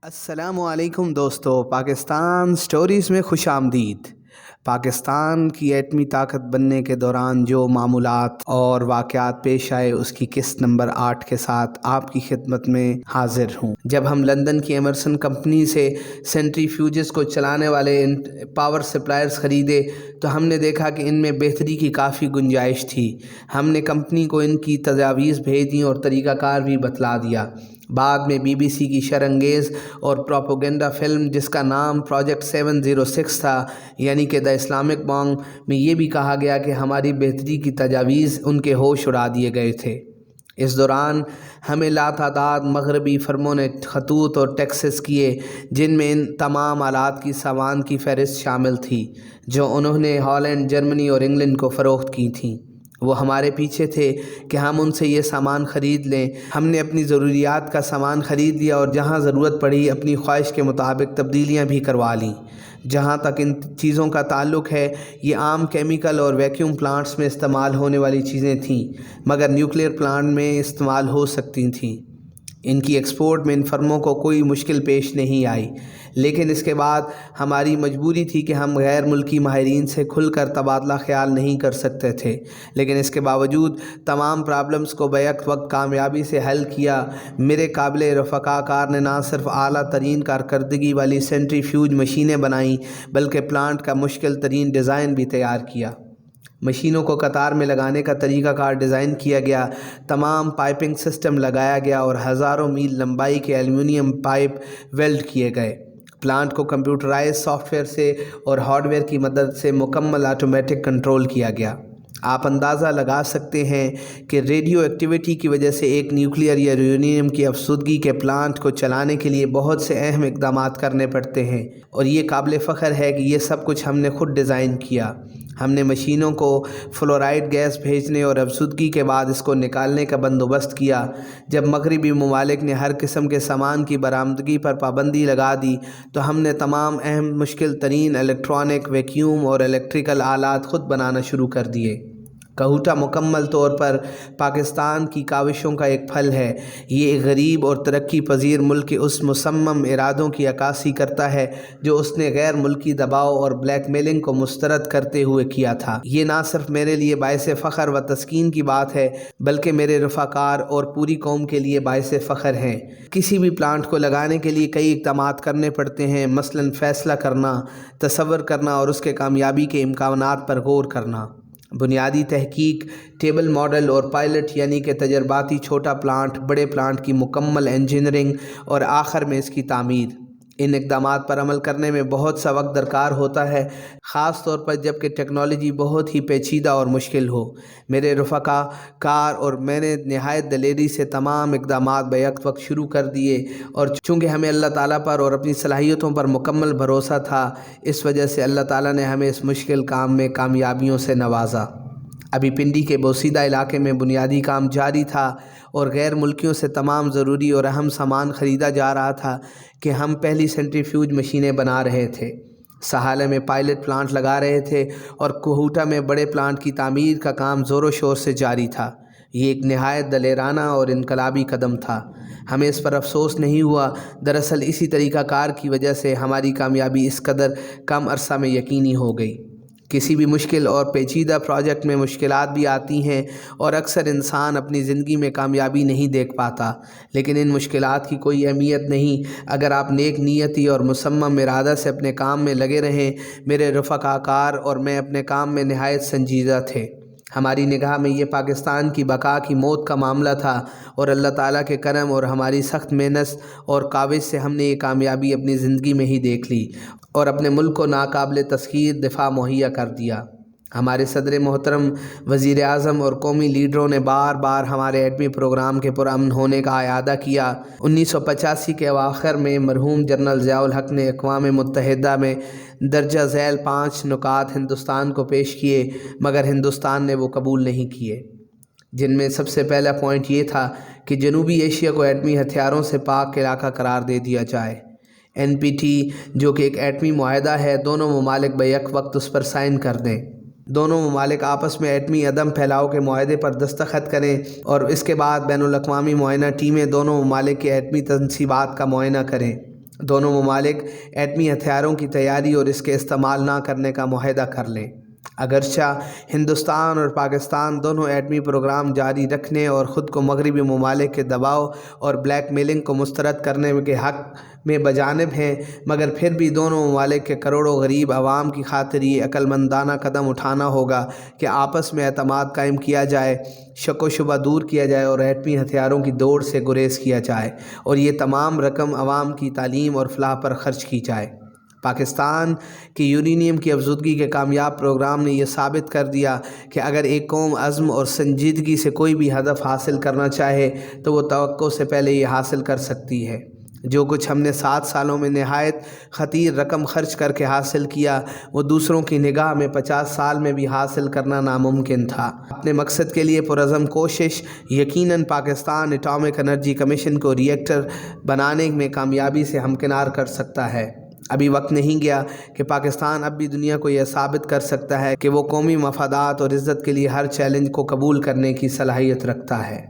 السلام علیکم دوستو، پاکستان سٹوریز میں خوش آمدید۔ پاکستان کی ایٹمی طاقت بننے کے دوران جو معمولات اور واقعات پیش آئے اس کی قسط نمبر 8 کے ساتھ آپ کی خدمت میں حاضر ہوں۔ جب ہم لندن کی ایمرسن کمپنی سے سینٹری فیوجز کو چلانے والے پاور سپلائرز خریدے تو ہم نے دیکھا کہ ان میں بہتری کی کافی گنجائش تھی۔ ہم نے کمپنی کو ان کی تجاویز بھیج دیں اور طریقہ کار بھی بتلا دیا۔ بعد میں بی بی سی کی شرانگیز اور پروپیگنڈا فلم جس کا نام پروجیکٹ 706 تھا، یعنی کہ دا اسلامک بانگ، میں یہ بھی کہا گیا کہ ہماری بہتری کی تجاویز ان کے ہوش اڑا دیے گئے تھے۔ اس دوران ہمیں لاتعداد مغربی فرموں نے خطوط اور ٹیکسز کیے جن میں ان تمام آلات کی سامان کی فہرست شامل تھی جو انہوں نے ہالینڈ، جرمنی اور انگلینڈ کو فروخت کی تھیں۔ وہ ہمارے پیچھے تھے کہ ہم ان سے یہ سامان خرید لیں۔ ہم نے اپنی ضروریات کا سامان خرید لیا اور جہاں ضرورت پڑی اپنی خواہش کے مطابق تبدیلیاں بھی کروا لیں۔ جہاں تک ان چیزوں کا تعلق ہے، یہ عام کیمیکل اور ویکیوم پلانٹس میں استعمال ہونے والی چیزیں تھیں، مگر نیوکلیئر پلانٹ میں استعمال ہو سکتی تھیں۔ ان کی ایکسپورٹ میں ان فرموں کو کوئی مشکل پیش نہیں آئی، لیکن اس کے بعد ہماری مجبوری تھی کہ ہم غیر ملکی ماہرین سے کھل کر تبادلہ خیال نہیں کر سکتے تھے، لیکن اس کے باوجود تمام پرابلمز کو بیک وقت کامیابی سے حل کیا۔ میرے قابل رفقا کار نے نہ صرف اعلیٰ ترین کارکردگی والی سینٹری فیوج مشینیں بنائیں بلکہ پلانٹ کا مشکل ترین ڈیزائن بھی تیار کیا۔ مشینوں کو قطار میں لگانے کا طریقہ کار ڈیزائن کیا گیا، تمام پائپنگ سسٹم لگایا گیا اور ہزاروں میل لمبائی کے ایلومینیم پائپ ویلڈ کیے گئے۔ پلانٹ کو کمپیوٹرائز سافٹ ویئر سے اور ہارڈ ویئر کی مدد سے مکمل آٹومیٹک کنٹرول کیا گیا۔ آپ اندازہ لگا سکتے ہیں کہ ریڈیو ایکٹیویٹی کی وجہ سے ایک نیوکلیئر یا یورینیم کی افسودگی کے پلانٹ کو چلانے کے لیے بہت سے اہم اقدامات کرنے پڑتے ہیں، اور یہ قابل فخر ہے کہ یہ سب کچھ ہم نے خود ڈیزائن کیا۔ ہم نے مشینوں کو فلورائڈ گیس بھیجنے اور افسودگی کے بعد اس کو نکالنے کا بندوبست کیا۔ جب مغربی ممالک نے ہر قسم کے سامان کی برآمدگی پر پابندی لگا دی تو ہم نے تمام اہم مشکل ترین الیکٹرانک، ویکیوم اور الیکٹریکل آلات خود بنانا شروع کر دیے۔ کہوٹا مکمل طور پر پاکستان کی کاوشوں کا ایک پھل ہے۔ یہ ایک غریب اور ترقی پذیر ملک کے اس مصمم ارادوں کی عکاسی کرتا ہے جو اس نے غیر ملکی دباؤ اور بلیک میلنگ کو مسترد کرتے ہوئے کیا تھا۔ یہ نہ صرف میرے لیے باعث فخر و تسکین کی بات ہے بلکہ میرے رفقار اور پوری قوم کے لیے باعث فخر ہے۔ کسی بھی پلانٹ کو لگانے کے لیے کئی اقدامات کرنے پڑتے ہیں، مثلاً فیصلہ کرنا، تصور کرنا اور اس کے کامیابی کے امکانات پر غور کرنا۔ بنیادی تحقیق، ٹیبل ماڈل اور پائلٹ یعنی کہ تجرباتی چھوٹا پلانٹ، بڑے پلانٹ کی مکمل انجینئرنگ اور آخر میں اس کی تعمیر۔ ان اقدامات پر عمل کرنے میں بہت سا وقت درکار ہوتا ہے، خاص طور پر جب کہ ٹیکنالوجی بہت ہی پیچیدہ اور مشکل ہو۔ میرے رفقا کار اور میں نے نہایت دلیری سے تمام اقدامات بیک وقت شروع کر دیے، اور چونکہ ہمیں اللہ تعالیٰ پر اور اپنی صلاحیتوں پر مکمل بھروسہ تھا، اس وجہ سے اللہ تعالیٰ نے ہمیں اس مشکل کام میں کامیابیوں سے نوازا۔ ابھی پنڈی کے بوسیدہ علاقے میں بنیادی کام جاری تھا اور غیر ملکیوں سے تمام ضروری اور اہم سامان خریدا جا رہا تھا کہ ہم پہلی سینٹری فیوج مشینیں بنا رہے تھے، سہالے میں پائلٹ پلانٹ لگا رہے تھے اور کوہوٹا میں بڑے پلانٹ کی تعمیر کا کام زور و شور سے جاری تھا۔ یہ ایک نہایت دلیرانہ اور انقلابی قدم تھا۔ ہمیں اس پر افسوس نہیں ہوا، دراصل اسی طریقہ کار کی وجہ سے ہماری کامیابی اس قدر کم عرصہ میں یقینی ہو گئی۔ کسی بھی مشکل اور پیچیدہ پروجیکٹ میں مشکلات بھی آتی ہیں اور اکثر انسان اپنی زندگی میں کامیابی نہیں دیکھ پاتا، لیکن ان مشکلات کی کوئی اہمیت نہیں اگر آپ نیک نیتی اور مصمم ارادہ سے اپنے کام میں لگے رہیں۔ میرے رفقا کار اور میں اپنے کام میں نہایت سنجیدہ تھے۔ ہماری نگاہ میں یہ پاکستان کی بقا کی موت کا معاملہ تھا، اور اللہ تعالیٰ کے کرم اور ہماری سخت محنت اور کاوش سے ہم نے یہ کامیابی اپنی زندگی میں ہی دیکھ لی اور اپنے ملک کو ناقابل تسخیر دفاع مہیا کر دیا۔ ہمارے صدر محترم، وزیر اعظم اور قومی لیڈروں نے بار بار ہمارے ایٹمی پروگرام کے پرامن ہونے کا اعادہ کیا۔ 1985 کے اواخر میں مرحوم جنرل ضیاء الحق نے اقوام متحدہ میں درجہ ذیل 5 نکات ہندوستان کو پیش کیے، مگر ہندوستان نے وہ قبول نہیں کیے، جن میں سب سے پہلا پوائنٹ یہ تھا کہ جنوبی ایشیا کو ایٹمی ہتھیاروں سے پاک علاقہ قرار دے دیا جائے۔ NPT جو کہ ایک ایٹمی معاہدہ ہے، دونوں ممالک بیک وقت اس پر سائن کر دیں۔ دونوں ممالک آپس میں ایٹمی عدم پھیلاؤ کے معاہدے پر دستخط کریں اور اس کے بعد بین الاقوامی معائنہ ٹیمیں دونوں ممالک کے ایٹمی تنصیبات کا معائنہ کریں۔ دونوں ممالک ایٹمی ہتھیاروں کی تیاری اور اس کے استعمال نہ کرنے کا معاہدہ کر لیں۔ اگرچہ ہندوستان اور پاکستان دونوں ایٹمی پروگرام جاری رکھنے اور خود کو مغربی ممالک کے دباؤ اور بلیک میلنگ کو مسترد کرنے کے حق میں بجانب ہیں، مگر پھر بھی دونوں ممالک کے کروڑوں غریب عوام کی خاطر یہ عقلمندانہ قدم اٹھانا ہوگا کہ آپس میں اعتماد قائم کیا جائے، شک و شبہ دور کیا جائے اور ایٹمی ہتھیاروں کی دوڑ سے گریز کیا جائے، اور یہ تمام رقم عوام کی تعلیم اور فلاح پر خرچ کی جائے۔ پاکستان کی یورینیم کی افزودگی کے کامیاب پروگرام نے یہ ثابت کر دیا کہ اگر ایک قوم عزم اور سنجیدگی سے کوئی بھی ہدف حاصل کرنا چاہے تو وہ توقع سے پہلے یہ حاصل کر سکتی ہے۔ جو کچھ ہم نے 7 سالوں میں نہایت خطیر رقم خرچ کر کے حاصل کیا، وہ دوسروں کی نگاہ میں 50 سال میں بھی حاصل کرنا ناممکن تھا۔ اپنے مقصد کے لیے پرعزم کوشش یقیناً پاکستان ایٹامک انرجی کمیشن کو ری ایکٹر بنانے میں کامیابی سے ہمکنار کر سکتا ہے۔ ابھی وقت نہیں گیا کہ پاکستان اب بھی دنیا کو یہ ثابت کر سکتا ہے کہ وہ قومی مفادات اور عزت کے لیے ہر چیلنج کو قبول کرنے کی صلاحیت رکھتا ہے۔